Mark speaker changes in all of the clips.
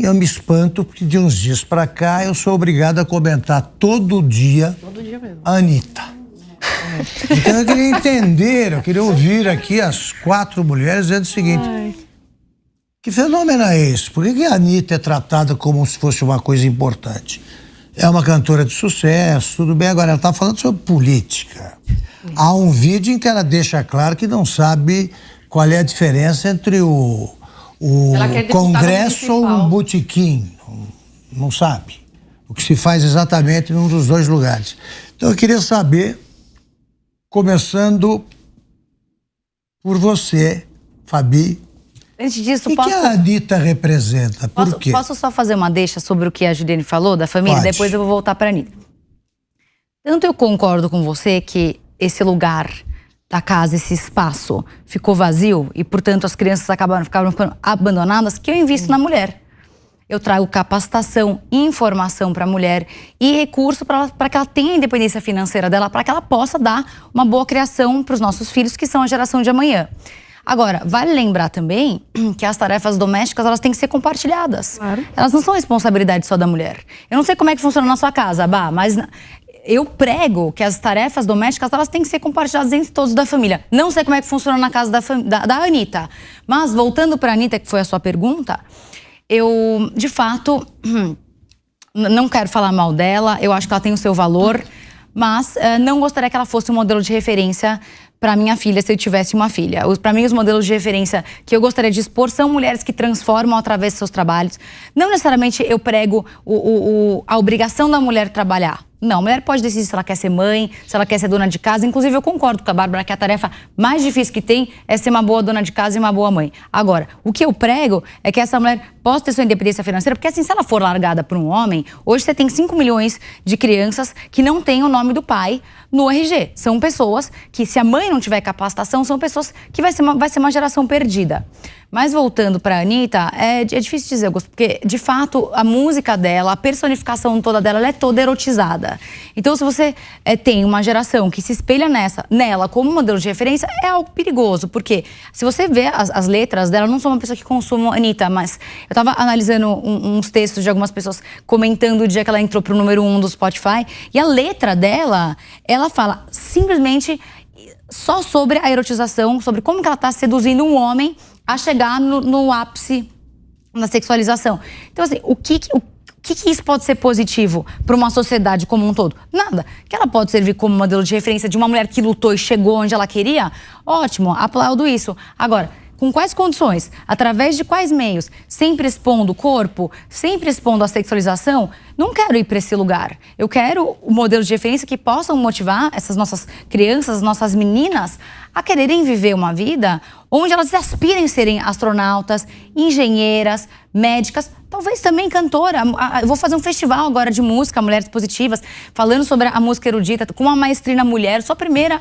Speaker 1: eu me espanto porque de uns dias pra cá eu sou obrigado a comentar todo dia
Speaker 2: mesmo.
Speaker 1: a Anitta. Então eu queria entender, eu queria ouvir aqui as 4 mulheres dizendo o seguinte: que fenômeno é esse? Por que a Anitta é tratada como se fosse uma coisa importante? É uma cantora de sucesso, tudo bem, agora ela está falando sobre política. Há um vídeo em que ela deixa claro que não sabe qual é a diferença entre o Congresso ou um botequim. Não sabe o que se faz exatamente num dos dois lugares. Então eu queria saber, começando por você, Fabi,
Speaker 3: antes disso,
Speaker 1: o que a Anitta representa? Por quê?
Speaker 3: Posso só fazer uma deixa sobre o que a Juliane falou da família?
Speaker 1: Pode.
Speaker 3: Depois eu vou voltar para a Anitta. Tanto eu concordo com você que esse lugar da casa, esse espaço, ficou vazio e, portanto, as crianças ficaram abandonadas, que eu invisto na mulher. Eu trago capacitação, informação para a mulher e recurso para que ela tenha a independência financeira dela, para que ela possa dar uma boa criação para os nossos filhos, que são a geração de amanhã. Agora, vale lembrar também que as tarefas domésticas, elas têm que ser compartilhadas. Claro. Elas não são responsabilidade só da mulher. Eu não sei como é que funciona na sua casa, Bah, mas eu prego que as tarefas domésticas, elas têm que ser compartilhadas entre todos da família. Não sei como é que funciona na casa da Anitta. Mas, voltando para a Anitta, que foi a sua pergunta, eu, de fato, não quero falar mal dela, eu acho que ela tem o seu valor, mas não gostaria que ela fosse um modelo de referência para minha filha, se eu tivesse uma filha. Para mim, os modelos de referência que eu gostaria de expor são mulheres que transformam através de seus trabalhos. Não necessariamente eu prego a obrigação da mulher trabalhar. Não, a mulher pode decidir se ela quer ser mãe, se ela quer ser dona de casa. Inclusive, eu concordo com a Bárbara que a tarefa mais difícil que tem é ser uma boa dona de casa e uma boa mãe. Agora, o que eu prego é que essa mulher possa ter sua independência financeira, porque assim, se ela for largada por um homem, hoje você tem 5 milhões de crianças que não têm o nome do pai no RG. São pessoas que, se a mãe não tiver capacitação, são pessoas que vai ser uma geração perdida. Mas voltando para a Anitta, é difícil dizer, Augusto, porque de fato a música dela, a personificação toda dela, ela é toda erotizada. Então, se você tem uma geração que se espelha nela como modelo de referência, é algo perigoso, porque se você vê as letras dela, eu não sou uma pessoa que consome Anitta, mas eu estava analisando uns textos de algumas pessoas comentando o dia que ela entrou para o número 1 do Spotify, e a letra dela, ela fala simplesmente só sobre a erotização, sobre como que ela está seduzindo um homem a chegar no ápice da sexualização. Então, assim, o que isso pode ser positivo para uma sociedade como um todo? Nada. Que ela pode servir como modelo de referência de uma mulher que lutou e chegou onde ela queria? Ótimo, aplaudo isso. Agora, com quais condições? Através de quais meios? Sempre expondo o corpo? Sempre expondo a sexualização? Não quero ir para esse lugar. Eu quero o modelo de referência que possam motivar essas nossas crianças, nossas meninas, a quererem viver uma vida onde elas aspirem a serem astronautas, engenheiras, médicas, talvez também cantora. Eu vou fazer um festival agora de música, Mulheres Positivas, falando sobre a música erudita, com uma maestrina mulher. Sou a primeira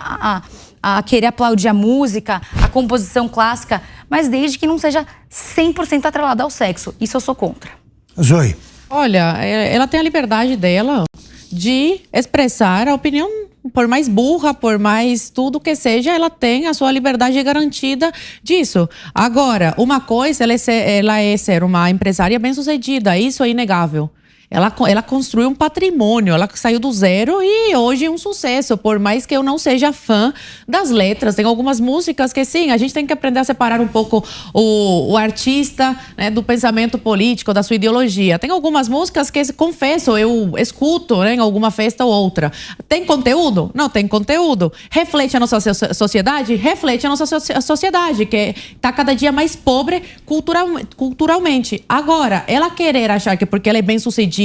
Speaker 3: a querer aplaudir a música, a composição clássica, mas desde que não seja 100% atrelada ao sexo. Isso eu sou contra.
Speaker 1: Zoe.
Speaker 2: Olha, ela tem a liberdade dela de expressar a opinião, por mais burra, por mais tudo que seja, ela tem a sua liberdade garantida disso. Agora, uma coisa, ela é ser uma empresária bem-sucedida, isso é inegável. Ela construiu um patrimônio, ela saiu do zero e hoje é um sucesso, por mais que eu não seja fã das letras. Tem algumas músicas que sim, a gente tem que aprender a separar um pouco o artista, né, do pensamento político, da sua ideologia. Tem algumas músicas que, confesso, eu escuto, né, em alguma festa ou outra. Tem conteúdo? Não tem conteúdo. Reflete a nossa sociedade? Reflete a nossa sociedade, que está cada dia mais pobre culturalmente. Agora, ela querer achar que porque ela é bem-sucedida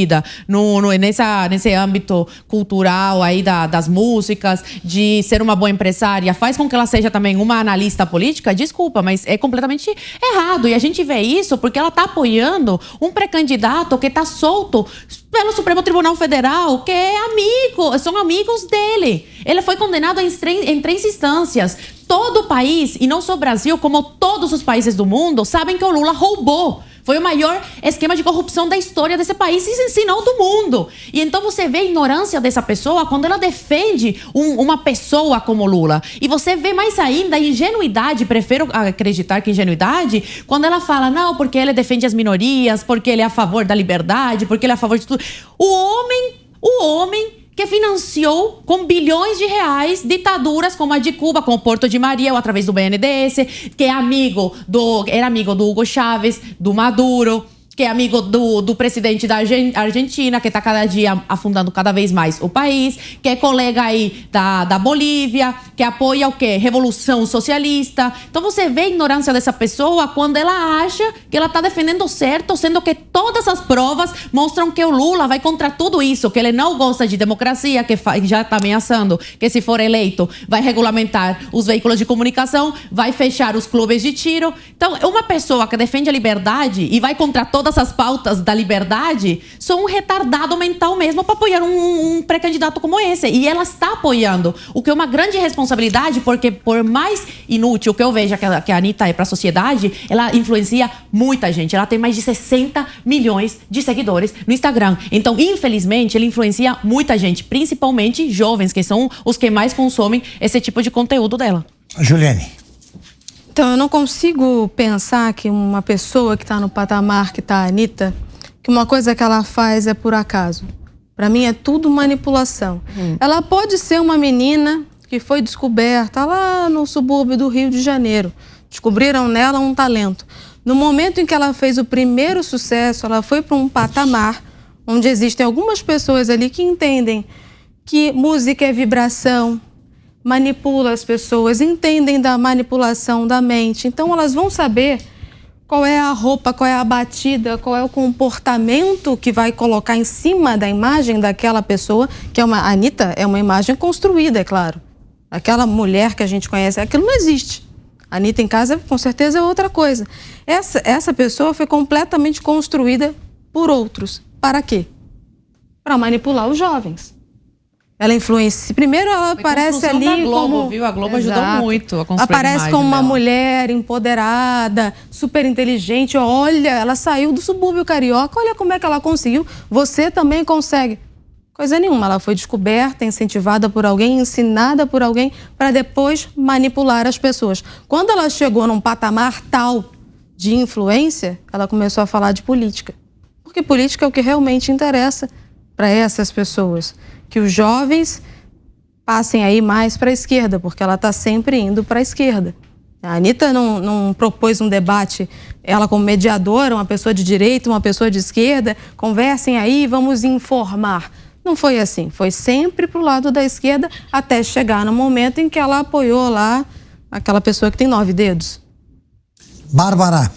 Speaker 2: nesse âmbito cultural aí das músicas, de ser uma boa empresária, faz com que ela seja também uma analista política, desculpa, mas é completamente errado. E a gente vê isso porque ela está apoiando um pré-candidato que está solto pelo Supremo Tribunal Federal, que é são amigos dele. Ele foi condenado em 3 instâncias. Todo o país, e não só o Brasil, como todos os países do mundo, sabem que o Lula roubou. Foi o maior esquema de corrupção da história desse país e se não do mundo. E então você vê a ignorância dessa pessoa quando ela defende uma pessoa como Lula. E você vê mais ainda a ingenuidade, prefiro acreditar que ingenuidade, quando ela fala, não, porque ele defende as minorias, porque ele é a favor da liberdade, porque ele é a favor de tudo. O homem que financiou com bilhões de reais ditaduras como a de Cuba, com o Porto de Maria, ou através do BNDES, que é era amigo do Hugo Chávez, do Maduro, que é amigo do presidente da Argentina, que está cada dia afundando cada vez mais o país, que é colega aí da Bolívia, que apoia o quê? Revolução socialista. Então você vê a ignorância dessa pessoa quando ela acha que ela está defendendo o certo, sendo que todas as provas mostram que o Lula vai contra tudo isso, que ele não gosta de democracia, que já está ameaçando que se for eleito vai regulamentar os veículos de comunicação, vai fechar os clubes de tiro. Então uma pessoa que defende a liberdade e vai contra todas as pautas da liberdade, são um retardado mental mesmo para apoiar um pré-candidato como esse. E ela está apoiando, o que é uma grande responsabilidade, porque por mais inútil que eu veja que a Anitta é para a sociedade, ela influencia muita gente. Ela tem mais de 60 milhões de seguidores no Instagram. Então, infelizmente, ela influencia muita gente, principalmente jovens, que são os que mais consomem esse tipo de conteúdo dela.
Speaker 1: Juliane.
Speaker 4: Então, eu não consigo pensar que uma pessoa que está no patamar que está a Anitta, que uma coisa que ela faz é por acaso. Para mim é tudo manipulação. Ela pode ser uma menina que foi descoberta lá no subúrbio do Rio de Janeiro. Descobriram nela um talento. No momento em que ela fez o primeiro sucesso, ela foi para um patamar onde existem algumas pessoas ali que entendem que música é vibração, manipula as pessoas, entendem da manipulação da mente. Então elas vão saber qual é a roupa, qual é a batida, qual é o comportamento que vai colocar em cima da imagem daquela pessoa, que a Anitta é uma imagem construída, é claro. Aquela mulher que a gente conhece, aquilo não existe. A Anitta em casa, com certeza, é outra coisa. Essa pessoa foi completamente construída por outros. Para quê? Para manipular os jovens. Ela influencia. Primeiro, ela aparece ali
Speaker 2: da Globo,
Speaker 4: como...
Speaker 2: viu? A Globo ajudou
Speaker 4: Exato.
Speaker 2: muito a construir
Speaker 4: Aparece
Speaker 2: a
Speaker 4: como uma
Speaker 2: dela.
Speaker 4: mulher empoderada, super inteligente. Olha, ela saiu do subúrbio carioca. Olha como é que ela conseguiu. Você também consegue. Coisa nenhuma. Ela foi descoberta, incentivada por alguém, ensinada por alguém, para depois manipular as pessoas. Quando ela chegou num patamar tal de influência, ela começou a falar de política. Porque política é o que realmente interessa para essas pessoas. Que os jovens passem aí mais para a esquerda, porque ela está sempre indo para a esquerda. A Anitta não propôs um debate, ela como mediadora, uma pessoa de direita, uma pessoa de esquerda, conversem aí, vamos informar. Não foi assim, foi sempre para o lado da esquerda, até chegar no momento em que ela apoiou lá aquela pessoa que tem 9 dedos.
Speaker 1: Bárbara.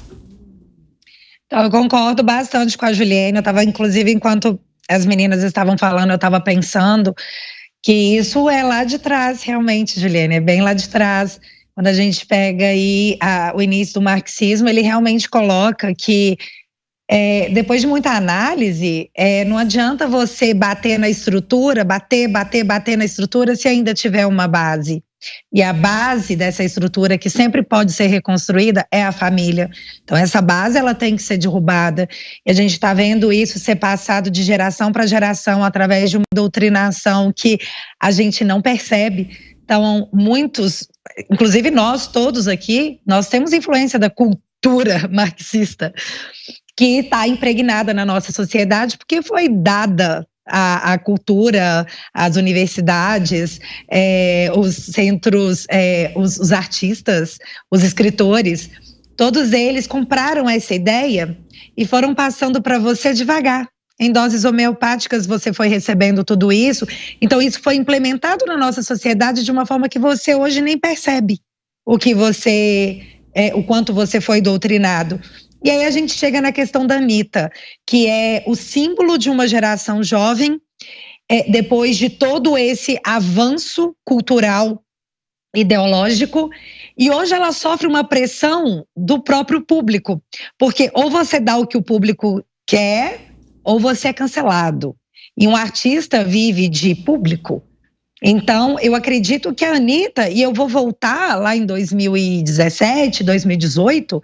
Speaker 5: Então, eu concordo bastante com a Juliane, eu estava, inclusive, enquanto as meninas estavam falando, eu estava pensando que isso é lá de trás, realmente, Juliane, é bem lá de trás. Quando a gente pega aí o início do marxismo, ele realmente coloca que, depois de muita análise, não adianta você bater na estrutura, bater na estrutura se ainda tiver uma base. E a base dessa estrutura, que sempre pode ser reconstruída, é a família. Então essa base ela tem que ser derrubada, e a gente está vendo isso ser passado de geração para geração através de uma doutrinação que a gente não percebe. Então muitos, inclusive nós todos aqui, nós temos influência da cultura marxista que está impregnada na nossa sociedade porque foi dada a cultura, as universidades, os centros, os artistas, os escritores, todos eles compraram essa ideia e foram passando para você devagar. Em doses homeopáticas você foi recebendo tudo isso, então isso foi implementado na nossa sociedade de uma forma que você hoje nem percebe o quanto você foi doutrinado. E aí a gente chega na questão da Anitta, que é o símbolo de uma geração jovem, depois de todo esse avanço cultural, ideológico, e hoje ela sofre uma pressão do próprio público, porque ou você dá o que o público quer, ou você é cancelado. E um artista vive de público. Então, eu acredito que a Anitta, e eu vou voltar lá em 2017, 2018,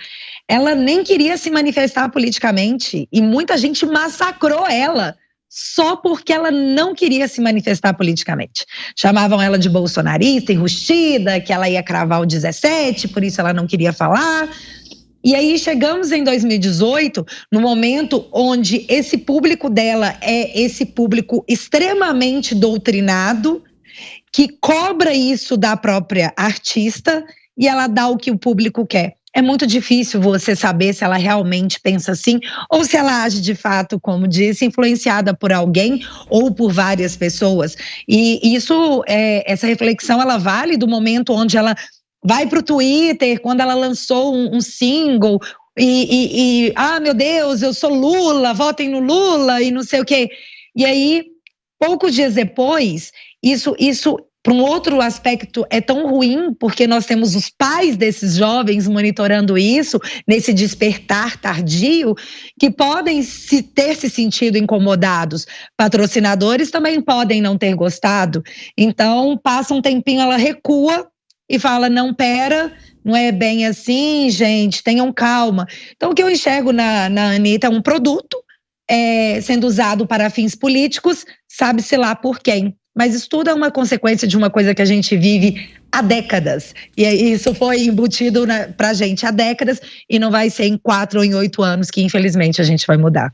Speaker 5: ela nem queria se manifestar politicamente e muita gente massacrou ela só porque ela não queria se manifestar politicamente. Chamavam ela de bolsonarista, enrustida, que ela ia cravar o 17, por isso ela não queria falar. E aí chegamos em 2018, no momento onde esse público dela é esse público extremamente doutrinado, que cobra isso da própria artista e ela dá o que o público quer. É muito difícil você saber se ela realmente pensa assim ou se ela age de fato, como disse, influenciada por alguém ou por várias pessoas. E isso, essa reflexão, ela vale do momento onde ela vai para o Twitter, quando ela lançou um single meu Deus, eu sou Lula, votem no Lula e não sei o quê. E aí, poucos dias depois, isso para um outro aspecto é tão ruim, porque nós temos os pais desses jovens monitorando isso, nesse despertar tardio, que podem ter se sentido incomodados. Patrocinadores também podem não ter gostado. Então, passa um tempinho, ela recua e fala, não, pera, não é bem assim, gente, tenham calma. Então, o que eu enxergo na Anitta é um produto sendo usado para fins políticos, sabe-se lá por quem. Mas isso tudo é uma consequência de uma coisa que a gente vive há décadas. E isso foi embutido pra gente há décadas e não vai ser em 4 ou em 8 anos que, infelizmente, a gente vai mudar.